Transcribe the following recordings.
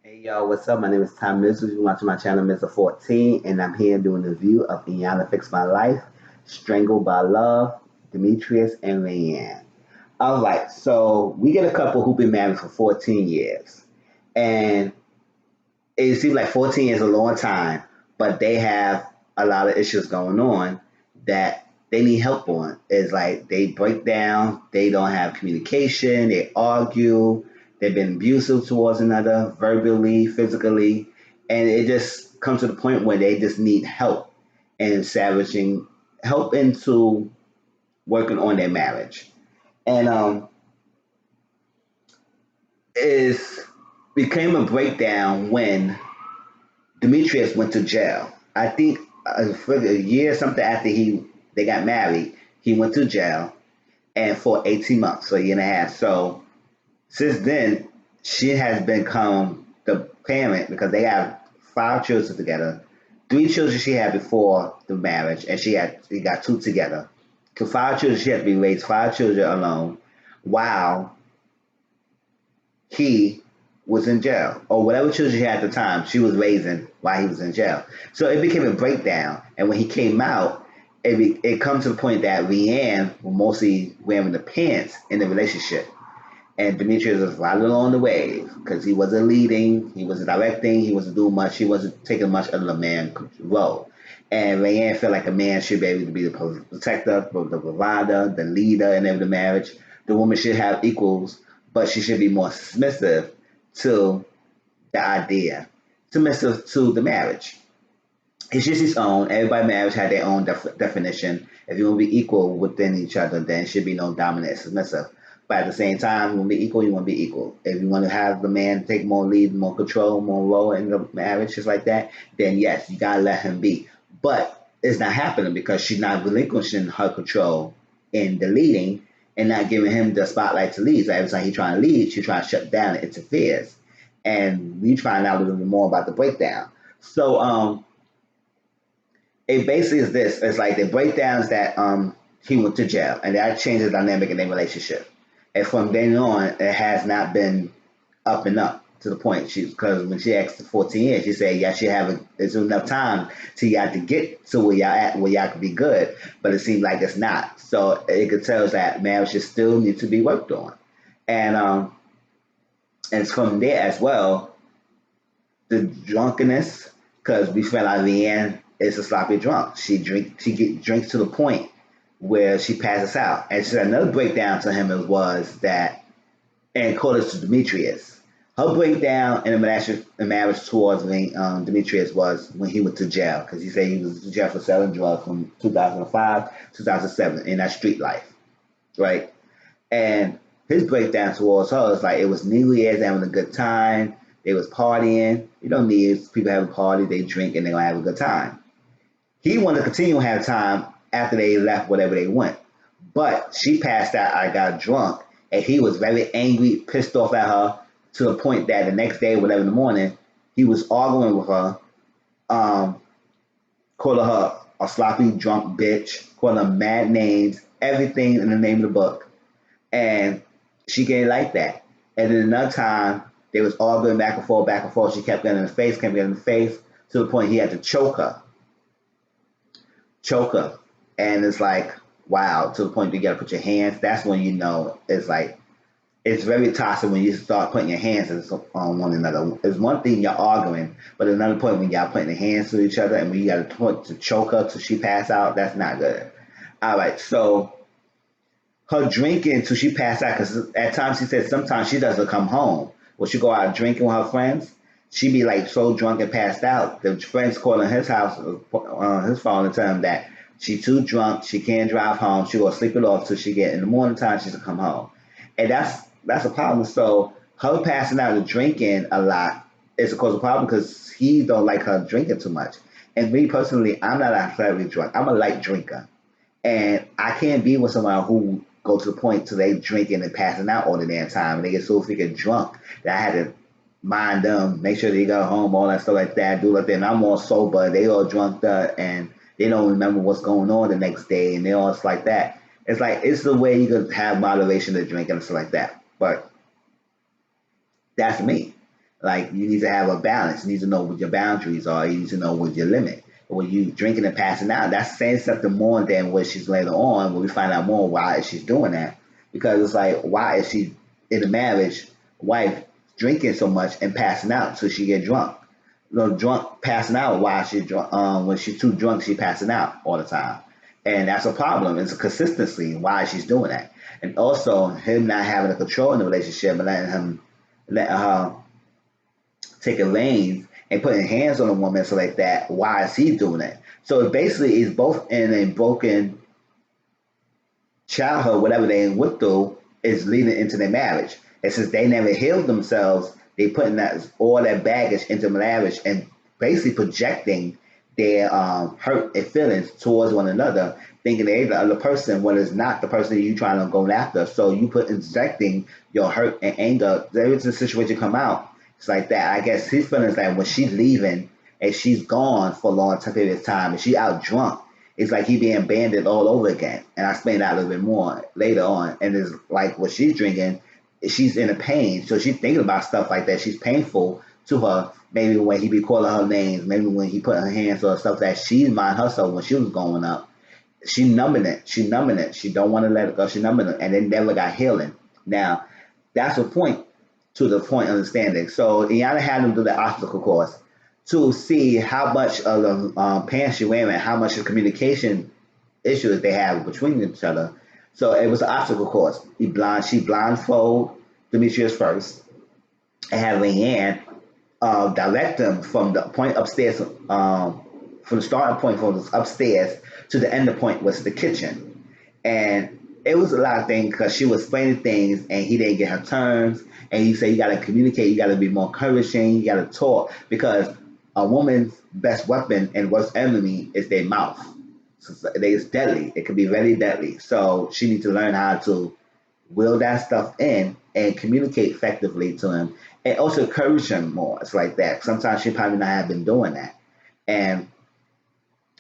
Hey y'all, what's up? My name is Tom Mizzles. You're watching my channel, Mr. 14, and I'm here doing a review of Iyanla Fix My Life, Strangled by Love, Demetrius, and Rayanne. Alright, so we get a couple who've been married for 14 years. And it seems like 14 years is a long time, but they have a lot of issues going on that they need help on. It's like they break down, they don't have communication, they argue, they've been abusive towards another, verbally, physically, and it just comes to the point where they just need help and savaging help into working on their marriage. And it became a breakdown when Demetrius went to jail. I think for a year something after they got married, he went to jail and for 18 months, so a year and a half. So since then, she has become the parent because they have five children together. Three children she had before the marriage, and she got two together. So five children she had to be raised five children alone, while he was in jail, or whatever children he had at the time, she was raising while he was in jail. So it became a breakdown. And when he came out, it comes to the point that Leanne was mostly wearing the pants in the relationship. And Demetrius was right along the way because he wasn't leading, he wasn't directing, he wasn't doing much, he wasn't taking much of the man role. And Leanne felt like a man should be able to be the protector, the provider, the leader in every marriage. The woman should have equals, but she should be more submissive to the idea, submissive to the marriage. It's just its own. Everybody marriage had their own definition. If you want to be equal within each other, then it should be no dominant submissive. But at the same time, you want to be equal, you want to be equal. If you want to have the man take more lead, more control, more role in the marriage, just like that, then yes, you gotta let him be. But it's not happening because she's not relinquishing her control in the leading and not giving him the spotlight to lead. So every time he trying to lead, she trying to shut down and interferes. And we find out a little bit more about the breakdown. So it basically is this. It's like the breakdowns that he went to jail, and that changed the dynamic in their relationship. And from then on, it has not been up and up to the point she because when she asked for 14 years, she said, "Yeah, she have it's enough time to y'all to get to where y'all at, where y'all can be good." But it seems like it's not. So it could tell us that marriages still need to be worked on, and it's from there as well the drunkenness because we felt like Leanne is a sloppy drunk. Drinks to the point where she passes out. And so another breakdown to him was that, and according to Demetrius, her breakdown in the marriage towards Demetrius was when he went to jail because he said he was in jail for selling drugs from 2005, 2007 in that street life, right? And his breakdown towards her is like it was New Year's having a good time. They was partying. You know, New Year's people have a party, they drink, and they gonna have a good time. He wanted to continue to have time after they left whatever they went, but she passed out. I got drunk, and he was very angry, pissed off at her to the point that the next day, whatever in the morning, he was arguing with her, um, calling her a sloppy drunk bitch, calling her mad names, everything in the name of the book and she didn't like that. And then another time, they was arguing back and forth, back and forth. She kept getting in the face, kept getting in the face, to the point he had to choke her. And it's like, wow, to the point you got to put your hands. That's when you know it's like, it's very toxic when you start putting your hands on one another. It's one thing you're arguing, but another point when y'all putting your hands to each other and when you got to point to choke her till she pass out, that's not good. All right, so her drinking till she passed out because at times she said sometimes she doesn't come home. When she go out drinking with her friends, she be like so drunk and passed out. The friends calling his house, his phone, and tell him that she too drunk, she can't drive home. She will sleep it off till she get in the morning time. She's to come home, and that's a problem. So her passing out and drinking a lot is a cause of problem because he don't like her drinking too much. And me personally, I'm not athletically drunk. I'm a light drinker. And I can't be with someone who go to the point to they drinking and passing out all the damn time. And they get so freaking drunk that I had to mind them, make sure they go home, all that stuff like that, do like that. And I'm all sober, they all drunk up, and they don't remember what's going on the next day, and they all it's like that. It's like it's the way you could have moderation to drink and stuff like that. But that's me. Like you need to have a balance. You need to know what your boundaries are. You need to know what your limit. When you drinking and passing out, that's saying something more than what she's later on. When we find out more why she's doing that, because it's like why is she in a marriage wife drinking so much and passing out so she get drunk? Drunk passing out while she's drunk. When she's too drunk, she passing out all the time, and that's a problem. It's a consistency why she's doing that, and also him not having a control in the relationship and letting her taking reins and putting hands on a woman so like that. Why is he doing it? So it basically is both in a broken childhood, whatever they went through, is leading into their marriage. And since they never healed themselves, they putting that all that baggage into marriage and basically projecting their hurt and feelings towards one another, thinking they're the other person when it's not the person you trying to go after. So you put injecting your hurt and anger. There is a situation come out. It's like that. I guess his feelings like when she's leaving and she's gone for a long period of time and she out drunk, it's like he being abandoned all over again. And I explain that a little bit more later on. And it's like what she's drinking, she's in a pain. So she's thinking about stuff like that. She's painful to her. Maybe when he be calling her names, maybe when he put her hands on stuff that she mind herself when she was growing up. She numbing it. She numbing it. She don't want to let it go. She numbing it. And they never got healing. Now, that's a point to the point of understanding. So Iyanla had them do the obstacle course to see how much of the pants she wearing, how much of communication issues they have between each other. So it was an obstacle course. She blindfold Demetrius first and had Leanne direct them from the point upstairs, from the starting point from upstairs to the end point was the kitchen. And it was a lot of things because she was explaining things and he didn't get her terms. And you say you got to communicate, you got to be more encouraging, you got to talk because a woman's best weapon and worst enemy is their mouth. So it's deadly. It can be very deadly. So she needs to learn how to will that stuff in and communicate effectively to him and also encourage him more. It's like that. Sometimes she probably not have been doing that. And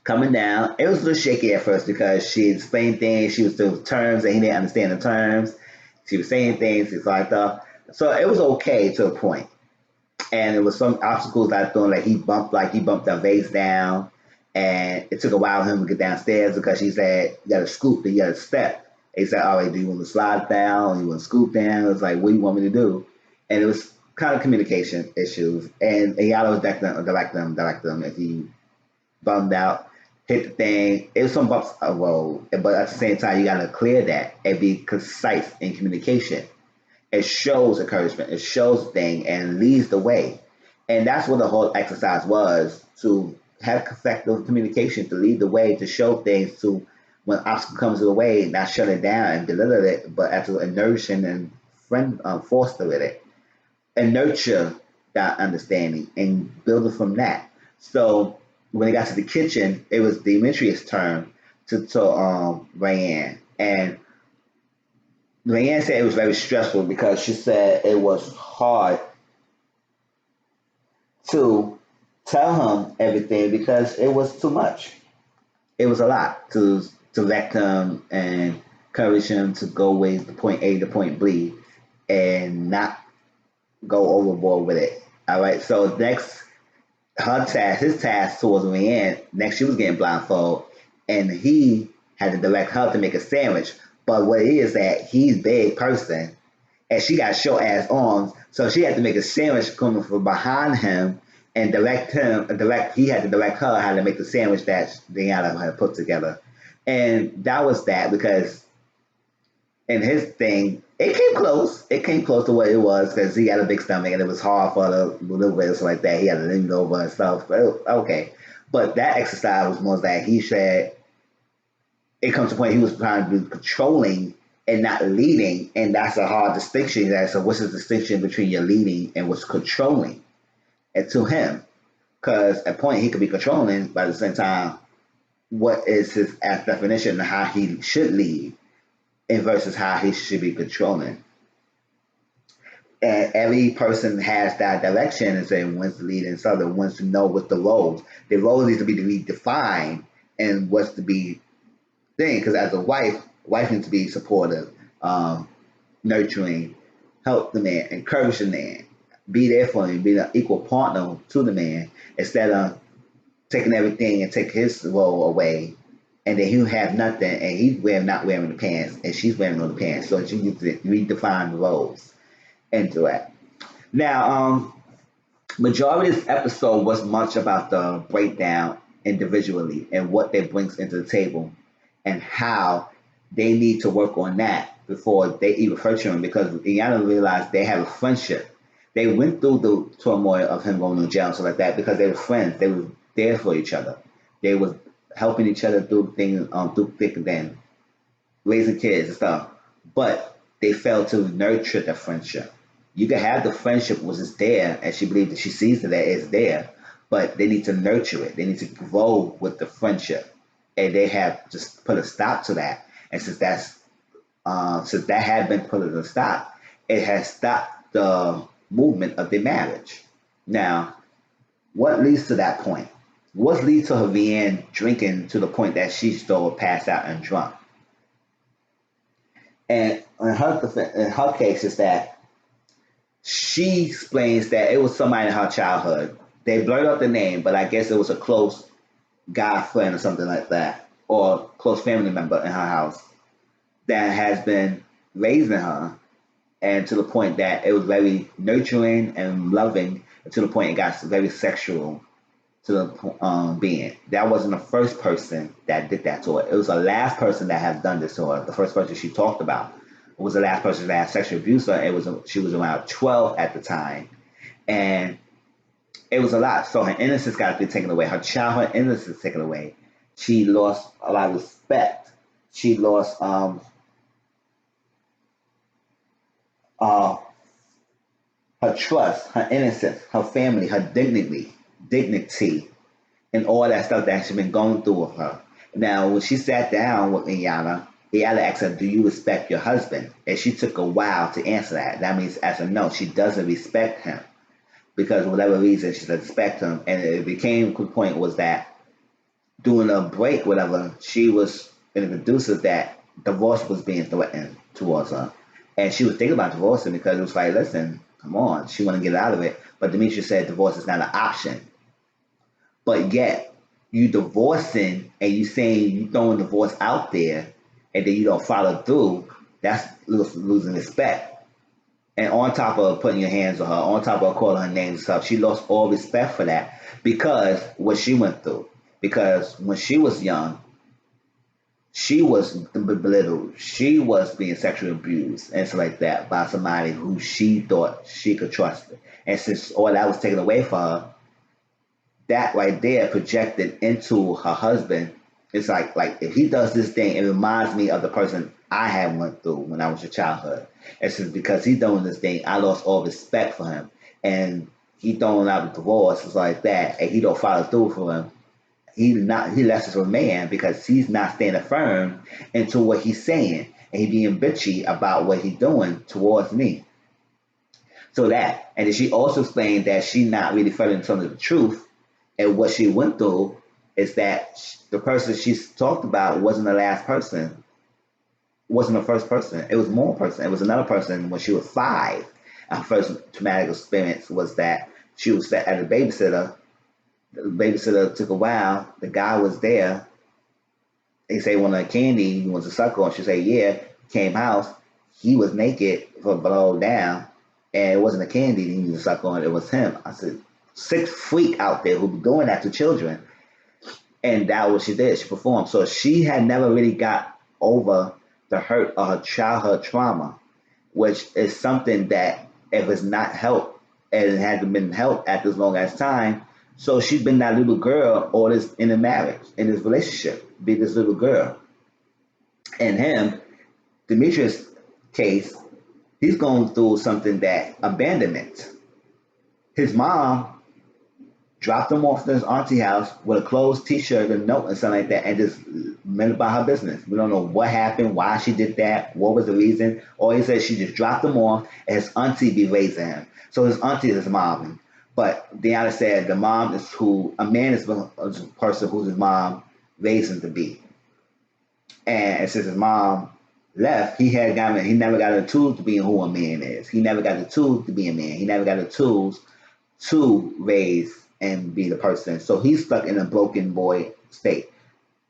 coming down, it was a little shaky at first because she explained things, she was doing terms and he didn't understand the terms. She was saying things, it's like that. So it was okay to a point. And it was some obstacles I thought like he bumped that vase down and it took a while for him to get downstairs because she said you gotta scoop, then you gotta step. He said, all right, do you want to slide down? You want to scoop down? It was like, what do you want me to do? And it was kind of communication issues. And Iyanla was direct them. If he bummed out, hit the thing. It was some bumps a road. But at the same time, you got to clear that and be concise in communication. It shows encouragement. It shows thing and leads the way. And that's what the whole exercise was, to have effective communication, to lead the way, to show things, to when obstacle comes to the way, not shut it down and belittle it, but actually nourishing and foster with it and nurture that understanding and build it from that. So when it got to the kitchen, it was Demetrius' turn to Rayanne. And Rayanne said it was very stressful because she said it was hard to tell him everything because it was too much. It was a lot to direct him and encourage him to go with the point A to point B and not go overboard with it. All right. So next, his task towards the end, next she was getting blindfolded and he had to direct her to make a sandwich. But what it is that he's a big person and she got short ass arms. So she had to make a sandwich coming from behind him and he had to direct her how to make the sandwich that Deanna had put together. And that was that because in his thing, it came close. It came close to what it was because he had a big stomach and it was hard for the little bits like that. He had to lean over and stuff. But okay. But that exercise was more that he said it comes to a point he was trying to be controlling and not leading. And that's a hard distinction. So what's the distinction between your leading and what's controlling? And to him, because at a point he could be controlling, but at the same time, what is his definition of how he should lead and versus how he should be controlling. And every person has that direction and saying wants to lead and something wants to know what the roles. The roles needs to be redefined and what's to be thing. Because as a wife needs to be supportive, nurturing, help the man, encourage the man. be there for him, be an equal partner to the man, instead of taking everything and take his role away, and then he have nothing, and he's not wearing the pants, and she's wearing all the pants. So you need to redefine the roles into it. Now, majority of this episode was much about the breakdown individually and what they brings into the table, and how they need to work on that before they even hurt him, because Iyanla realized they have a friendship. They went through the turmoil of him going to jail and stuff like that because they were friends. They were there for each other. They was helping each other through things, through thick and thin, raising kids and stuff. But they failed to nurture the friendship. You can have the friendship was just there, and she believes that she sees that it's there, but they need to nurture it. They need to grow with the friendship, and they have just put a stop to that. And since that had been put a stop, it has stopped the movement of their marriage. Now, what leads to that point? What leads to her being drinking to the point that she still passed out and drunk? And in her case is that she explains that it was somebody in her childhood. They blurred out the name, but I guess it was a close guy friend or something like that, or close family member in her house that has been raising her, and to the point that it was very nurturing and loving, and to the point it got very sexual to the being. That wasn't the first person that did that to her. It was the last person that has done this to her. The first person she talked about was the last person that had sexual abuse her. She was around 12 at the time, and it was a lot. So her innocence got to be taken away. Her childhood innocence taken away. She lost a lot of respect. She lost uh, her trust, her innocence, her family, her dignity, and all that stuff that she's been going through with her. Now, when she sat down with Iyanla asked her, "Do you respect your husband?" And she took a while to answer that. That means, as a no, she doesn't respect him, because for whatever reason she doesn't respect him. And it became to the point was that during a break, whatever, she was in a producer that divorce was being threatened towards her. And she was thinking about divorcing because it was like, listen, come on, she want to get out of it. But Demetria said divorce is not an option. But yet, you divorcing and you saying you throwing divorce out there and then you don't follow through, that's losing respect. And on top of putting your hands on her, on top of calling her names and stuff, she lost all respect for that because what she went through. Because when she was young, she was belittled. She was being sexually abused and stuff like that by somebody who she thought she could trust. And since all that was taken away from her, that right there projected into her husband. It's like if he does this thing, it reminds me of the person I had went through when I was a childhood. And since because he's doing this thing, I lost all respect for him. And he throwing out the divorce, it's like that, and he don't follow through for him. He less of a man because he's not standing firm into what he's saying, and he being bitchy about what he's doing towards me. So that, and then she also explained that she not really telling some of the truth, and what she went through is that the person she's talked about wasn't the last person, wasn't the first person. It was more person. It was another person when she was 5. Her first traumatic experience was that she was at a babysitter. The babysitter took a while. The guy was there. He said, "Want a candy? He wants a sucker." And she said, "Yeah." Came house. He was naked from below down, and it wasn't a candy he was a sucker on. It was him. I said, sick freak out there who be doing that to children. And that was what she did. She performed. So she had never really got over the hurt of her childhood trauma, which is something that if it's not helped and it hasn't been helped at this long as time. So she's been that little girl all this in the marriage, in this relationship, be this little girl. And him, Demetrius' case, he's going through something that abandonment. His mom dropped him off to his auntie house with a closed t-shirt and note and something like that, and just went about her business. We don't know what happened, why she did that, what was the reason. All he said, she just dropped him off and his auntie be raising him. So his auntie is his mom. But Deanna said the mom is who, a man is a person who's his mom raised him to be. And since his mom left, he never got the tools to be who a man is. He never got the tools to be a man. He never got the tools to raise and be the person. So he's stuck in a broken boy state.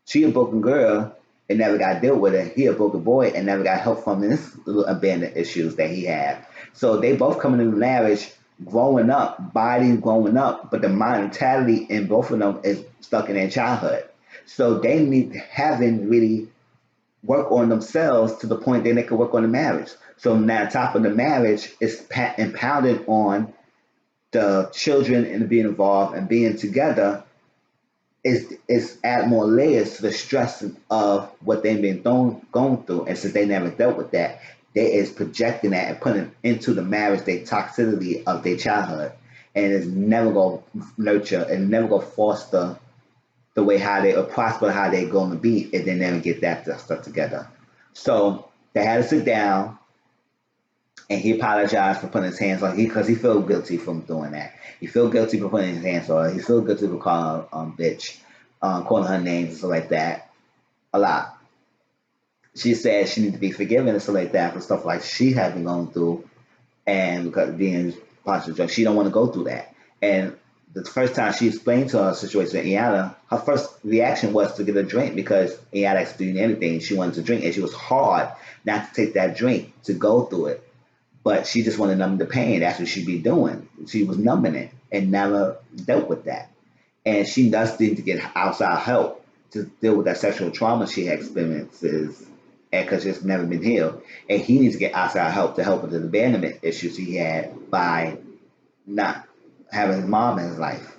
She a broken girl and never got dealt with it. He a broken boy and never got help from his little abandoned issues that he had. So they both coming into marriage, growing up, bodies growing up, but the mentality in both of them is stuck in their childhood. So they need haven't really work on themselves to the point that they can work on the marriage. So now, on top of the marriage, it's impounded on the children and being involved and being together is add more layers to the stress of what they've been going through. And since they never dealt with that, they is projecting that and putting into the marriage the toxicity of their childhood. And it's never gonna nurture and never gonna foster the way how they or prosper how they're gonna be if they never get that stuff together. So they had to sit down and he apologized for putting his hands on because he felt guilty from doing that. He felt guilty for putting his hands on her. He felt guilty for calling her bitch, calling her names and stuff like that a lot. She said she needs to be forgiven and stuff like that for stuff like she had been going through, and because being partial drug, she don't want to go through that. And the first time she explained to her situation with Iyanla, her first reaction was to get a drink because Iyanla asked to do anything. She wanted to drink, and she was hard not to take that drink to go through it. But she just wanted to numb the pain. That's what she'd be doing. She was numbing it and never dealt with that. And she does need to get outside help to deal with that sexual trauma she experiences and because it's never been healed. And he needs to get outside help to help with the abandonment issues he had by not having his mom in his life.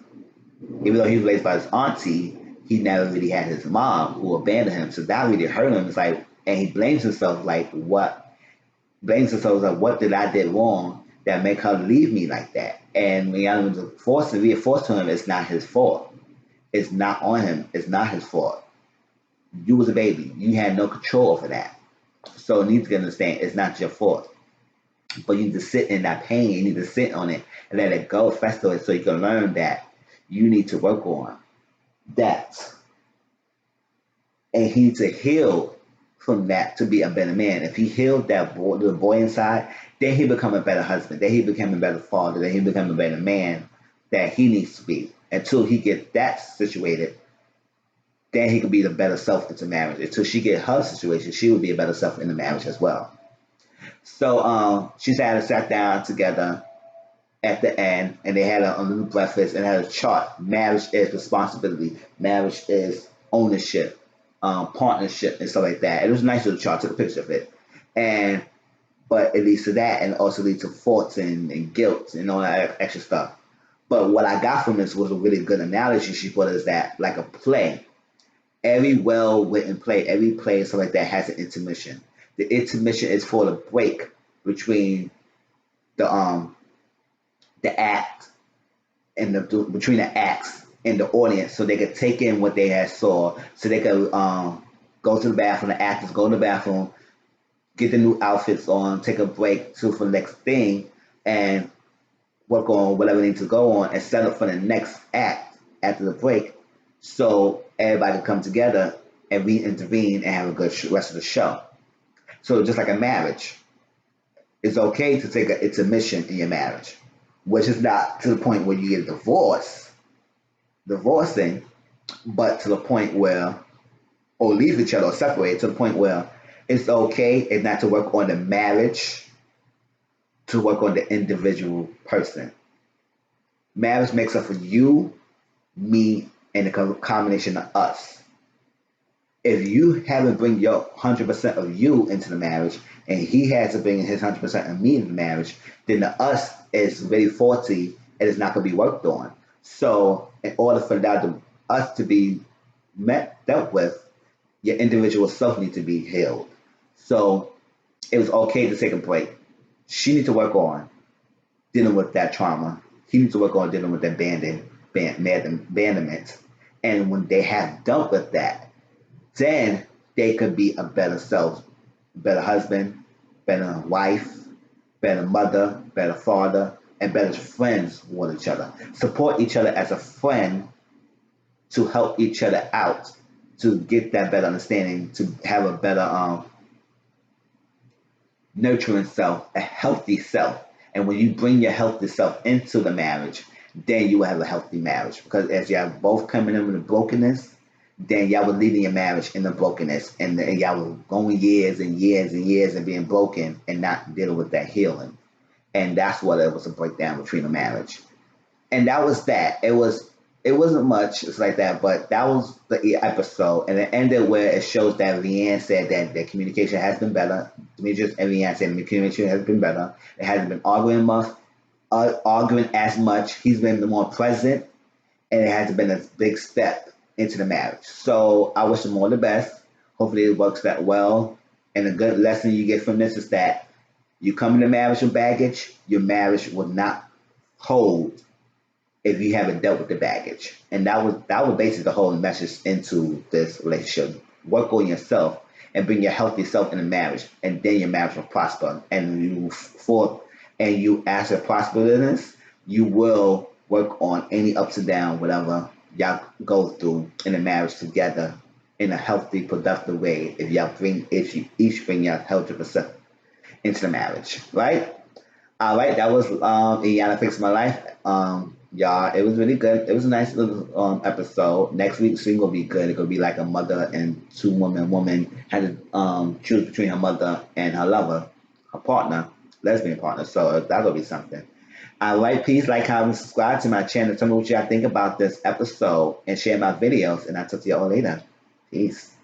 Even though he was raised by his auntie, he never really had his mom who abandoned him. So that really hurt him. It's like, and he blames himself like, blames himself like, what did I did wrong that make her leave me like that? And Rihanna was forced to reinforce to him it's not his fault. It's not on him. It's not his fault. You was a baby. You had no control over that. So you need to understand it's not your fault. But you need to sit in that pain. You need to sit on it and let it go, fester it, so you can learn that you need to work on that. And he needs to heal from that to be a better man. If he healed that boy, the boy inside, then he become a better husband. Then he become a better father. Then he become a better man that he needs to be. Until he get that situated, then he can be the better self into marriage. Until she get her situation, she will be a better self in the marriage as well. So she sat down together at the end, and they had a little breakfast and had a chart. Marriage is responsibility. Marriage is ownership, partnership, and stuff like that. It was a nice little chart. Took a picture of it, and but it leads to that, and also leads to faults and guilt and all that extra stuff. But what I got from this was a really good analogy she put is that like a play. Every well written play, every play and stuff like that has an intermission. The intermission is for the break between the the act and the between the acts and the audience, so they could take in what they had saw, so they could go to the bathroom. The actors go to the bathroom, get the new outfits on, take a break to for the next thing, and work on whatever they need to go on, and set up for the next act after the break, so everybody can come together and re-intervene and have a good rest of the show. So just like a marriage, it's okay to take an intermission in your marriage, which is not to the point where you get divorcing, but to the point where, or leave each other or separate to the point where it's okay and not to work on the marriage, to work on the individual person. Marriage makes up for you, me, and the combination of us. If you haven't bring your 100% of you into the marriage, and he has to bring his 100% of me into the marriage, then the us is very faulty and it's not going to be worked on. So, in order for that us to be dealt with, your individual self needs to be healed. So, it was okay to take a break. She needs to work on dealing with that trauma. He needs to work on dealing with that abandonment. And when they have dealt with that, then they could be a better self, better husband, better wife, better mother, better father, and better friends with each other. Support each other as a friend to help each other out, to get that better understanding, to have a better nurturing self, a healthy self. And when you bring your healthy self into the marriage, then you will have a healthy marriage. Because as y'all both coming in with the brokenness, then y'all were leading your marriage in the brokenness, and y'all were going years and years and years and being broken and not dealing with that healing. And that's what it was, a breakdown between the marriage. And that was that. It wasn't much. It's like that, but that was the episode, and it ended where it shows that Leanne said that the communication has been better. Demetrius and Leanne said the communication has been better. It hasn't been arguing as much. He's been more present, and it hasn't been a big step into the marriage. So I wish them all the best. Hopefully it works that well. And a good lesson you get from this is that you come into marriage with baggage, your marriage will not hold if you haven't dealt with the baggage. And that was basically the whole message into this relationship. Work on yourself and bring your healthy self in the marriage, and then your marriage will prosper. And you move forth, and you, as a prosperous, you will work on any ups and downs, whatever y'all go through in the marriage together in a healthy, productive way. If you each bring your healthy percent into the marriage, right? All right, that was Iyanla Fix My Life. Y'all, it was really good. It was a nice little episode. Next week's scene will be good. It's gonna be like a mother and two woman had to choose between her mother and her lover, her partner, lesbian partner. So that's gonna be something. All right, please like, comment, subscribe to my channel. Tell me what y'all think about this episode and share my videos. And I'll talk to y'all later. Peace.